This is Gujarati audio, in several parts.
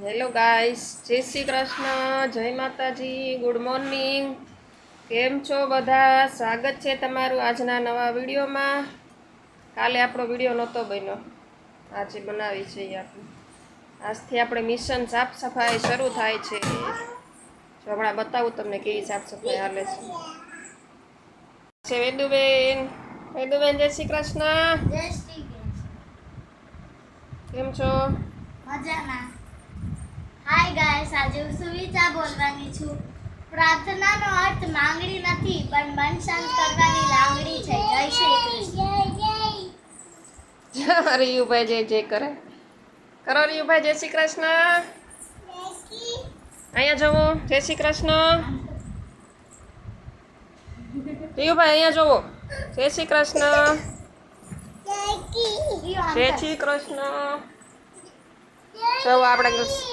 હેલો ગાઈસ, જય શ્રી કૃષ્ણ, જય માતાજી, ગુડ મોર્નિંગ. કેમ છો બધા? સ્વાગત છે તમારું આજના નવા વિડીયોમાં. કાલે આપણો વિડીયો નહોતો બન્યો, આજે બનાવી છે આપણે. આજથી આપણે મિશન સાફ સફાઈ શરૂ થાય છે. જો હમણાં બતાવું તમને કેવી સાફ સફાઈ હાલે છે. વેદુબેન, વેદુબેન જય શ્રી કૃષ્ણ. જય શ્રી કૃષ્ણ. કેમ છો? મજામાં. હાય ગાઈસ, આજે હું સુવિચા બોલવાની છું. પ્રાર્થનાનો અર્થ માંગણી નથી, પણ મન શાંત કરવાની લાગણી છે. જય શ્રી કૃષ્ણ. રીયુભાઈ જય જય કરે. કરો રીયુભાઈ જય શ્રી કૃષ્ણ. અહીંયા જવો, જય શ્રી કૃષ્ણ. રીયુભાઈ અહીંયા જવો, જય શ્રી કૃષ્ણ. જય શ્રી કૃષ્ણ. જો આપણે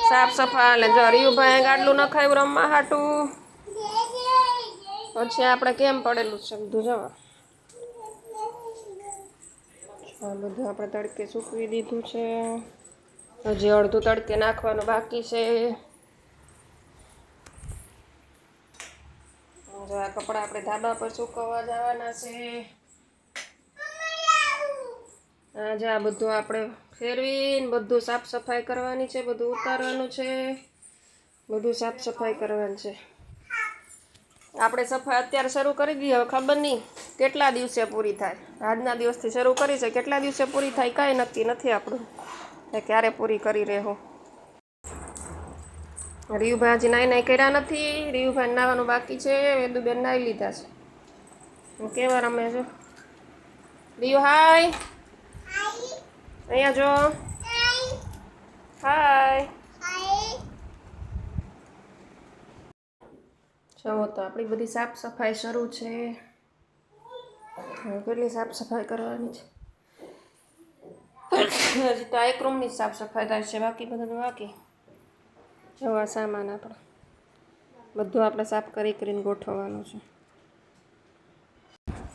સાફ સફાઈ એટલે જો રીયુભાઈ ગાડલું નખાયું રમવા હાટું. પછી આપણે કેમ પડેલું છે બધું જવા. આ બધું આપણે તડકે સૂકવી દીધું છે. હજી અડધું તડકે નાખવાનું બાકી છે. આ કપડાં આપણે ધાબા પર સૂકવવા જવાના છે. આજે આ બધું આપણે ફેરવીને બધું સાફ સફાઈ કરવાની છે, બધું ઉતારવાનું છે, બધું સાફ સફાઈ કરવાની છે. આપણે સફાઈ અત્યારે શરૂ કરી દઈએ, હવે ખબર નહીં કેટલા દિવસે પૂરી થાય. આજના દિવસથી શરૂ કરી છે, કેટલા દિવસે પૂરી થાય કાંઈ નક્કી નથી આપણું, ક્યારે પૂરી કરી રહેવું. રીયુભાઈ હજી નાઈ કર્યા નથી. રીયુભાઈ નાવાનું બાકી છે. વેદુબેન નાઈ લીધા છે. કેવા રમે છે રીયુ? હાય, અહીંયા જો. હાય. જુઓ તો આપણી બધી સાફ સફાઈ શરૂ છે. કેટલી સાફ સફાઈ કરવાની છે. હજી તો એક રૂમની સાફ સફાઈ થાય છે, બાકી બધું બાકી. જવા સામાન આપણે બધું આપણે સાફ કરીને ગોઠવવાનું છે.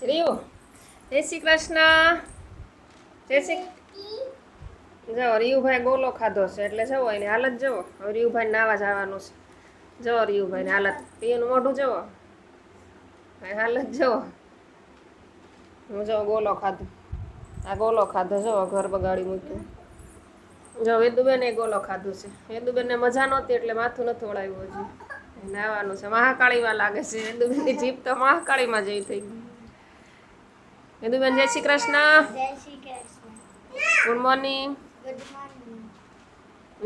રીયુ જય શ્રી કૃષ્ણ. જય શ્રી. જો રીયુભાઈ ગોલો ખાધો છે એટલે જવો એની હાલત જવો. હવે રીયુભાઈ નાવા જવાનું છે. જો રીયુભાઈ ની હાલત, પીનું મોઢું જવો, હાલત જવો. હું જો ગોલો ખાધો, આ ગોલો ખાધો, જો ઘર બગાડી મૂક્યું. જો વેદુબેન એ ગોલો ખાધું છે. વેદુબેનને મજા નહોતી એટલે માથું નથી ઓળાવ્યું. હજી નાવાનું છે. મહાકાળીમાં લાગે છે. વેદુબેનની જીભ તો મહાકાળીમાં જેવી થઈ ગઈ. વેદુબેન જય શ્રી કૃષ્ણ. જય Shri Krishna. Good morning. Good morning.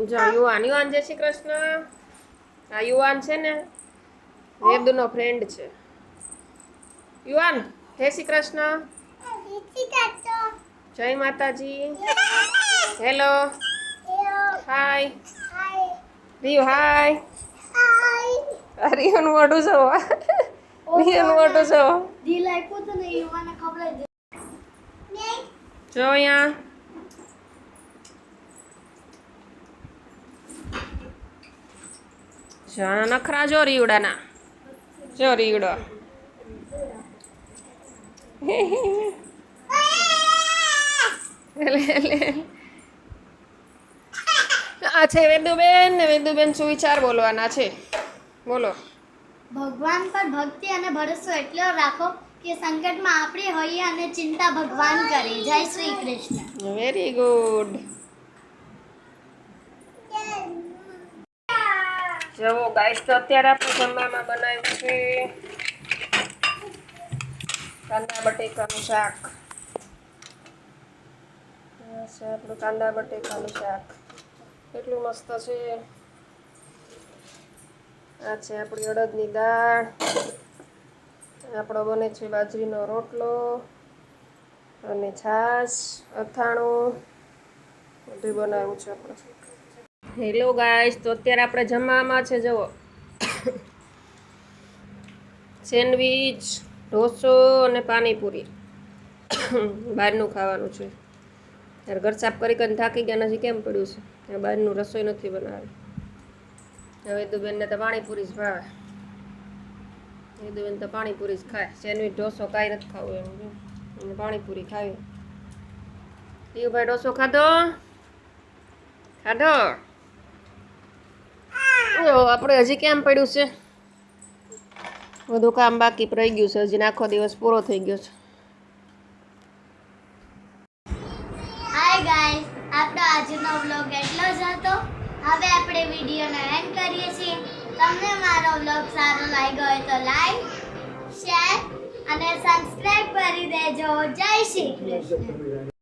જો યુવાન, યુવાન જય શ્રી કૃષ્ણ. આ યુવાન છે ને વેદુનો ફ્રેન્ડ છે. યુવાન જય શ્રી કૃષ્ણ. જય માતાજી. હેલો. હાય. રીયુ હાય. રીયુનું મોઢું જવો. રીયુનું મોઢું જવો. દી લાઈપો તો ને યુવાને ખબર દે. જો અહીંયા નખરા જો રીવડાના. જો રીવડો. આ છે વેદુબેન ને વેદુબેન સુવિચાર બોલવાના છે. બોલો. ભગવાન પર ભક્તિ અને ભરોસો એટલો રાખો કે સંકટમાં આપણે હોઈએ અને ચિંતા ભગવાન કરે. જય શ્રી કૃષ્ણ. Very good. જવો ગાઈસ, તો અત્યારે આપણે જમવામાં બનાવ્યું છે કાંદા બટેકાનું શાક. આપણું કાંદા બટેકાનું શાક કેટલું મસ્ત છે. આ છે આપણી અડદની દાળ. આપણો બને છે બાજરીનો રોટલો અને છાશ, અથાણું બધું બનાવ્યું છે આપણે. હેલો ગાઈસ, તો અત્યારે આપણે જમવામાં છે જુઓ સેન્ડવીચ, ઢોસો અને પાણીપુરી. બહારનું ખાવાનું છે. ત્યારે ઘર સાફ કરીને થાકી ગયા નથી, કેમ પડ્યું છે. બહારનું રસોઈ નથી બનાવી. હવે વેદુબેનને તો પાણીપુરી જ ભાવે. વેદુબેન તો પાણીપુરી જ ખાય. સેન્ડવીચ ઢોસો કાંઈ નથી ખાવું એમ. અને પાણીપુરી ખાવી. રીયુભાઈ ઢોસો ખાધો? ખાધો? જો આપણે હજી કેમ પડ્યું છે બધું કામ બાકી રહી ગયું છે હજી આખો દિવસ પૂરો થઈ ગયો છે હાય ગાઈસ, આપણો આજનો વ્લોગ એટલો જ હતો. હવે આપણે વિડીયોનો એન્ડ કરીએ છીએ. તમને મારો વ્લોગ સારો લાગ્યો હોય તો લાઈક, શેર અને સબસ્ક્રાઇબ કરી દેજો. જય શ્રી કૃષ્ણ.